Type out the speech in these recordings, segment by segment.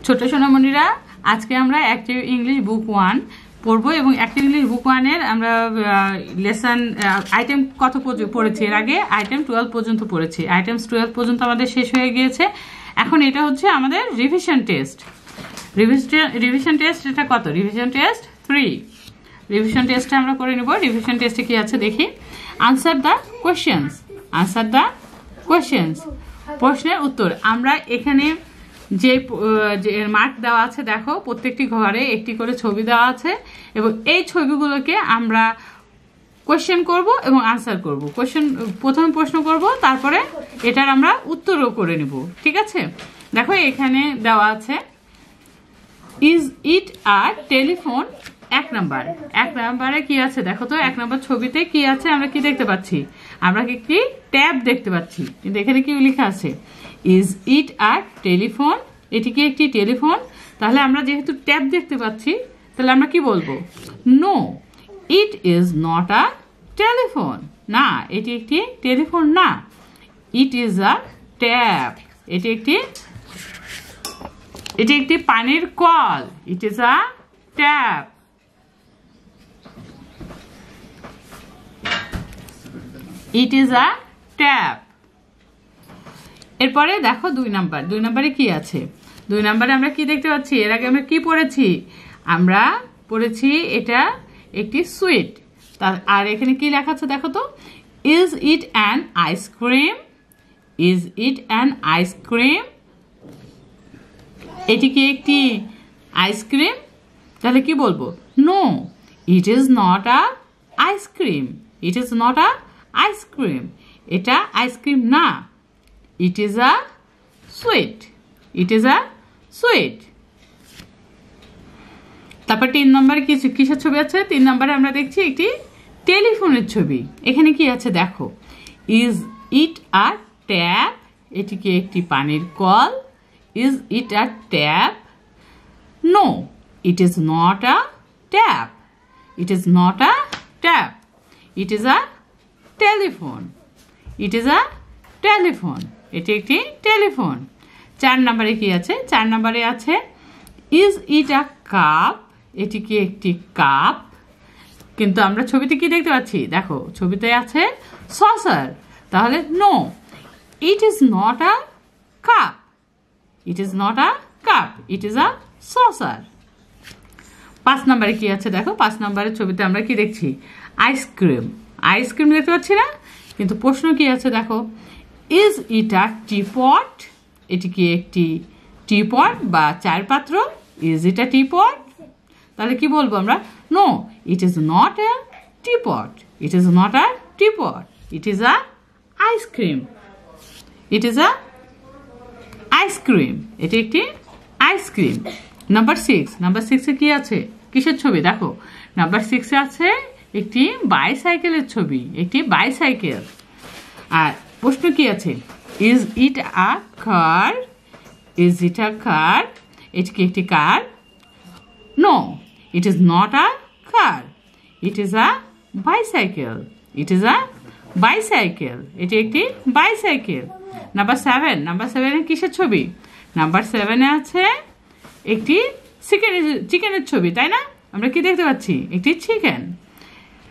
ছোট সোনামণিরা আজকে আমরা অ্যাক্টিভ ইংলিশ বুক 1 পড়বো এবং অ্যাক্টিভ ইংলিশ বুক 1 এর আমরা লেসন আইটেম কত পড়েছি এর আগে আইটেম 12 পর্যন্ত পড়েছি আইটেমস 12 পর্যন্ত আমাদের শেষ হয়ে গিয়েছে এখন এটা হচ্ছে আমাদের রিভিশন টেস্ট এটা কত রিভিশন টেস্ট 3 রিভিশন টেস্টটা আমরা করে নিব রিভিশন টেস্টে কি আছে দেখি আনসার দ্য কোশ্চেনস প্রশ্নের উত্তর আমরা এখানে যে মার্ক দেওয়া আছে দেখো প্রত্যেকটি ঘরে একটি করে ছবি দেওয়া আছে এবং এই ছবিগুলোকে আমরা কোশ্চেন করব এবং আনসার করব প্রথম প্রশ্ন করব তারপরে এটার আমরা উত্তরও করে নিব ঠিক আছে দেখো এখানে দেওয়া আছে ইজ ইট আ টেলিফোন এক নম্বরে কি আছে দেখো তো এক নম্বর ছবিতে কি আছে আমরা কি দেখতে পাচ্ছি আমরা একটি ট্যাব দেখতে পাচ্ছি কিন্তু এখানে কি লেখা আছে ইজ ইট আ টেলিফোন এটি কি একটি টেলিফোন তাহলে আমরা যেহেতু ট্যাব দেখতে পাচ্ছি তাহলে আমরা কি বলবো no it is not a telephone না এটি একটি টেলিফোন না ইট ইজ আ ট্যাব এটি একটি পানির call it is a tab it is a tab এরপরে দেখো 2 নম্বরে কি আছে 2 নম্বরে আমরা কি দেখতে পাচ্ছি এর আগে আমরা কি পড়েছি আমরা পড়েছি এটা একটি সুইট আর এখানে কি লেখা আছে দেখো তো ইজ ইট অ্যান আইসক্রিম এটি কি একটি আইসক্রিম তাহলে কি বলবো no it is not a ice cream এটা আইসক্রিম না It is a sweet. তারপর 3 নম্বরে কিসের ছবি আছে 3 নম্বরে আমরা দেখছি একটি টেলিফোনের ছবি এখানে কি আছে দেখো ইজ ইট আ ট্যাপ এটি কি একটি পানির কল is it a tap no it is not a tap it is a telephone এটি একটি টেলিফোন 4 নম্বরে কি আছে 4 নম্বরে আছে ইজ ইট আ কাপ এটি কি একটি কাপ কিন্তু আমরা ছবিতে কি দেখতে পাচ্ছি দেখো ছবিতে আছে সসার তাহলে no it is not a cup it is a saucer 5 নম্বরে কি আছে দেখো 5 নম্বরের ছবিতে আমরা কি দেখছি আইসক্রিম দেখতে পাচ্ছি না কিন্তু প্রশ্ন কি আছে দেখো ইজ ইট আ টিপট এটি কি একটি টিপট বা চায়ের পাত্র ইজ ইট আ টিপট তাহলে কি বলবো আমরা no it is not a teapot it is a ice cream এটি একটি আইসক্রিম নাম্বার 6 কি আছে কিসের ছবি দেখো নাম্বার 6 এ আছে একটি বাইসাইকেলের ছবি আর প্রশ্ন কি আছে ইজ ইট আ কার এটি কি একটি car no it is not a car it is a bicycle এটি একটি বাইসাইকেল নাম্বার 7 এ কিসের ছবি নাম্বার 7 এ আছে একটি চিকেনের ছবি তাই না আমরা কি দেখতে পাচ্ছি একটি চিকেন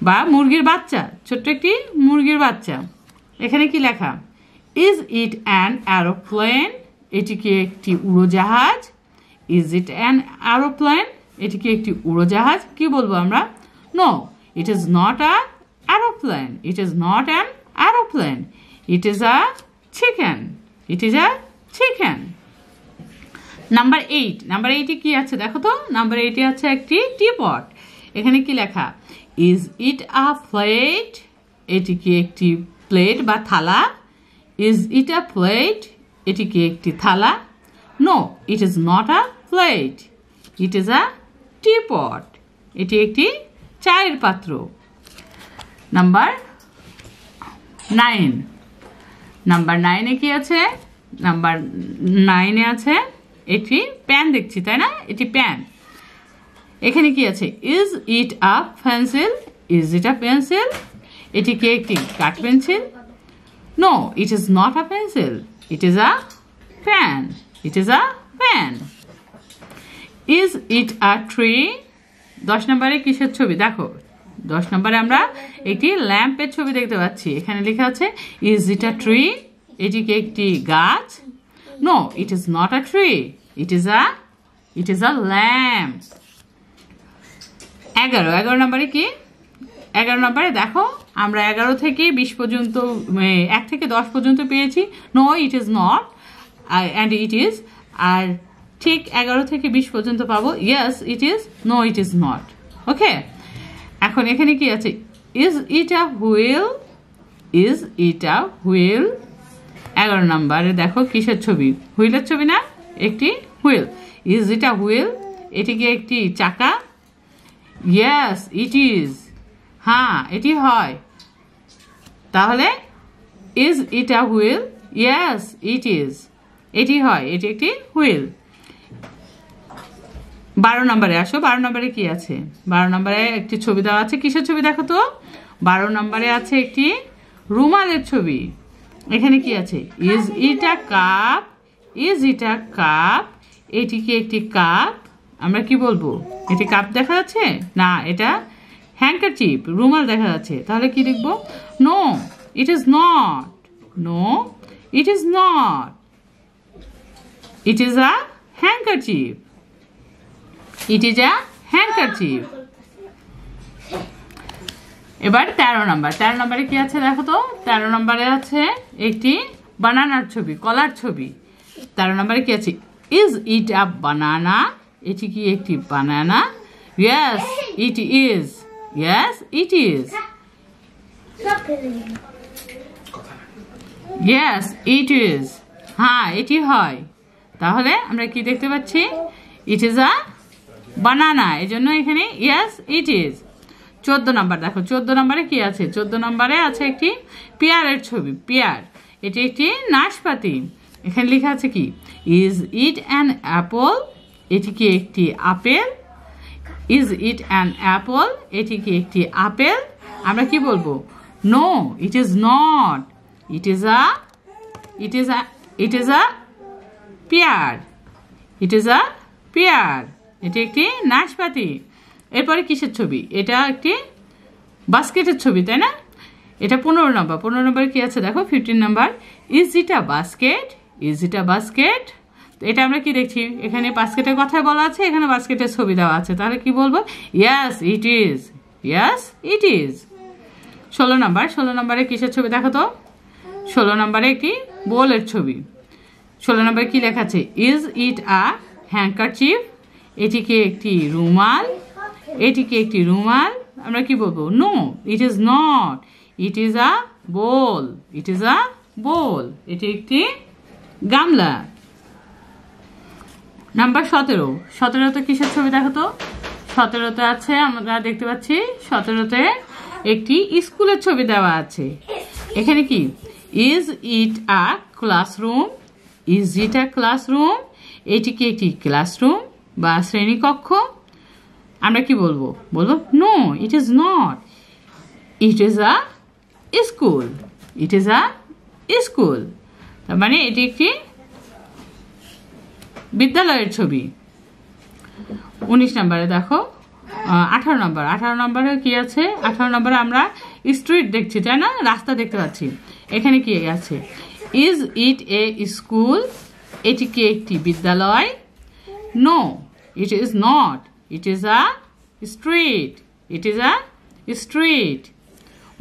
বা মুরগির বাচ্চা ছোট্ট একটি মুরগির বাচ্চা এখানে কি লেখা ইজ ইট অ্যান এরোপ্লেন এটি কি একটি উড়োজাহাজ এটি কি একটি উড়োজাহাজ কি বলবো আমরা no it is not a aeroplane it is a chicken number 8 কি আছে দেখো তো নাম্বার 8 এ আছে একটি টিপট এখানে কি লেখা ইজ ইট আ প্লেট এটি কি একটি প্লেট বা থালা ইজ ইট আ প্লেট এটি কি একটি থালা no it is not a plate it is a teapot এটি একটি চায়ের পাত্র নাম্বার 9 এ কি আছে নাম্বার 9 এ আছে এটি পেন দেখছি তাই না এটি পেন এখানে কি আছে ইজ ইট আ পেন্সিল এটি কি একটি কাঠ pencil no it is not a pencil it is a pen is it a tree? 10 নম্বরে কিসের ছবি? দেখো 10 নম্বরে আমরা একটি ল্যাম্পের ছবি দেখতে পাচ্ছি। এখানে লেখা আছে ইজ ইট আ ট্রি? এটি কি একটি গাছ? No, it is not a tree, it is a lamp. 11 নম্বরে কি? 11 নম্বরে দেখো আমরা 11 থেকে 20 পর্যন্ত 1 থেকে 10 পর্যন্ত পেয়েছি। No, it is not and it is. আর ঠিক 11 থেকে 20 পর্যন্ত পাবো yes it is, no it is not. Okay, এখন এখানে কি আছে? Is it a wheel? Is it a wheel? 11 নম্বরে দেখো কিসের ছবি? হুইলের ছবি না? একটি wheel. Is it a wheel? এটি কি একটি চাকা? ইয়েস ইট ইজ, হ্যাঁ এটি হয়। তাহলে is it a wheel? Yes it is, এটি হয়, এটি একটি হুইল। 12 নম্বরে আসো। 12 নম্বরে কি আছে? 12 নম্বরে একটি ছবি দেওয়া আছে। কিসের ছবি দেখো তো? 12 নম্বরে আছে একটি রুমালের ছবি। এখানে কি আছে? Is it a cup? Is it a cup? এটি কি একটি কাপ? আমরা কি বলবো? এটি কাপ দেখা যাচ্ছে না, এটা হ্যান্ডকারচিফ, রুমাল দেখা যাচ্ছে। তাহলে কি লিখবো? No it is not, no it is not, it is a handkerchief, it is a handkerchief. এবার 13 নম্বর। 13 নম্বরে কি আছে দেখো তো? 13 নম্বরে আছে একটি বানানার ছবি, কলার ছবি। 13 নম্বরে কি আছে? Is it a banana? এটি কি একটি banana? Yes it is, yes it is, yes it is, হ্যাঁ এটি হয়। তাহলে আমরা কি দেখতে পাচ্ছি? ইট ইজ আ বানানা, এই জন্য এখানে ইয়েস ইট ইজ। 14 নম্বর দেখো। 14 নম্বরে কি আছে? 14 নম্বরে আছে একটি পেয়ারের ছবি। পেয়ার, এটি একটি নাশপাতি। এখানে লেখা আছে কি? Is it an apple? এটি কি একটি আপেল? Is it an apple? এটি কি একটি আপেল? আমরা কি বলবো? No it is not, it is a pear, it is a pear, এটি একটি নাশপাতি। এরপরে কিসের ছবি? এটা একটি বাস্কেটের ছবি, তাই না? এটা 15 নম্বর। 15 নম্বরে কি আছে দেখো? 15 নম্বর। Is it a basket? Is it a basket? এটা আমরা কি দেখছি? এখানে বাস্কেটের কথাই বলা আছে, এখানে বাস্কেটের ছবি দেওয়া আছে। তাহলে কি বলবো? Yes it is, yes it is. 16 নম্বর। 16 নম্বরে কিসের ছবি দেখো তো? 16 নম্বরে একটি বোলের ছবি। 16 নম্বরে কি লেখা আছে? Is it a handkerchief? এটি কি একটি রুমাল? এটি কি একটি রুমাল? আমরা কি বলবো? No it is not, it is a bowl, it is a bowl, এটি একটি গামলা। নাম্বার 17। 17তে কিসের ছবি দেখো তো? 17তে আছে, আমরা দেখতে পাচ্ছি 17তে একটি স্কুলের ছবি দেওয়া আছে। এখানে কি? Is it a classroom? Is it a classroom? এটি কি একটি ক্লাসরুম বা শ্রেণীকক্ষ? আমরা কি বলবো? বলবো no it is not, it is a school, it is a school. তার মানে এটি একটি বিদ্যালয়ের ছবি। 19 নম্বরে দেখো। 18 নম্বর। 18 নম্বরে কি আছে? 18 নম্বরে আমরা স্ট্রিট দেখছি, তাই না? রাস্তা দেখতে পাচ্ছি। এখানে কি আছে? Is it a school? এটি কি একটি বিদ্যালয়? No it is not, it is a street, it is a street.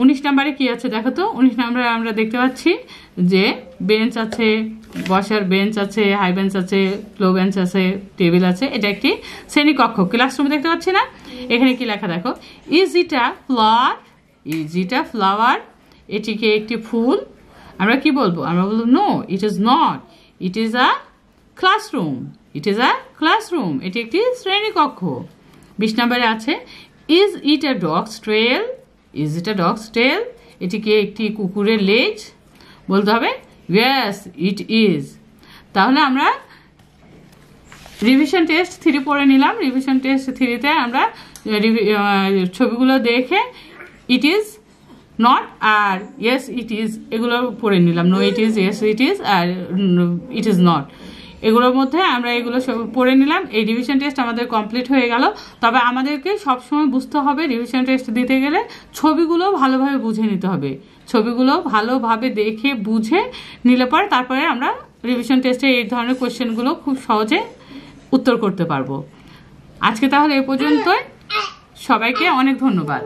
19 নম্বরে কি আছে দেখো তো? 19 নম্বরে আমরা দেখতে পাচ্ছি যে বেঞ্চ আছে, বসার বেঞ্চ আছে, হাই বেঞ্চ আছে, লো বেঞ্চ আছে, টেবিল আছে। এটা একটি শ্রেণীকক্ষ, ক্লাসরুম দেখতে পাচ্ছি না? এখানে কি লেখা দেখো? Is it a flower? Is it a flower? এটি কি একটি ফুল? আমরা কি বলবো? আমরা বলবো no it is not, it is a classroom, it is a classroom, এটি একটি শ্রেণীকক্ষ। 20 নম্বরে আছে is it a dog's trail? Is it a dog's tail? এটি কি একটি কুকুরের লেজ? বলতে হবে ইয়েস ইট ইজ। তাহলে আমরা রিভিশন টেস্ট 3 পড়ে নিলাম। রিভিশন টেস্ট 3তে আমরা ছবিগুলো দেখে ইট ইজ নট আর ইয়েস ইট ইজ এগুলো পড়ে নিলাম। No it is, yes it is আর ইট ইজ নট। এগুলোর মধ্যে আমরা এগুলো সব পড়ে নিলাম। এই রিভিশন টেস্ট আমাদের কমপ্লিট হয়ে গেল। তবে আমাদেরকে সবসময় বুঝতে হবে রিভিশন টেস্ট দিতে গেলে ছবিগুলো ভালোভাবে বুঝে নিতে হবে। ছবিগুলো ভালোভাবে দেখে বুঝে নিলে পরে তারপরে আমরা রিভিশন টেস্টে এই ধরনের কোয়েশ্চেনগুলো খুব সহজে উত্তর করতে পারবো। আজকে তাহলে এ পর্যন্তই। সবাইকে অনেক ধন্যবাদ।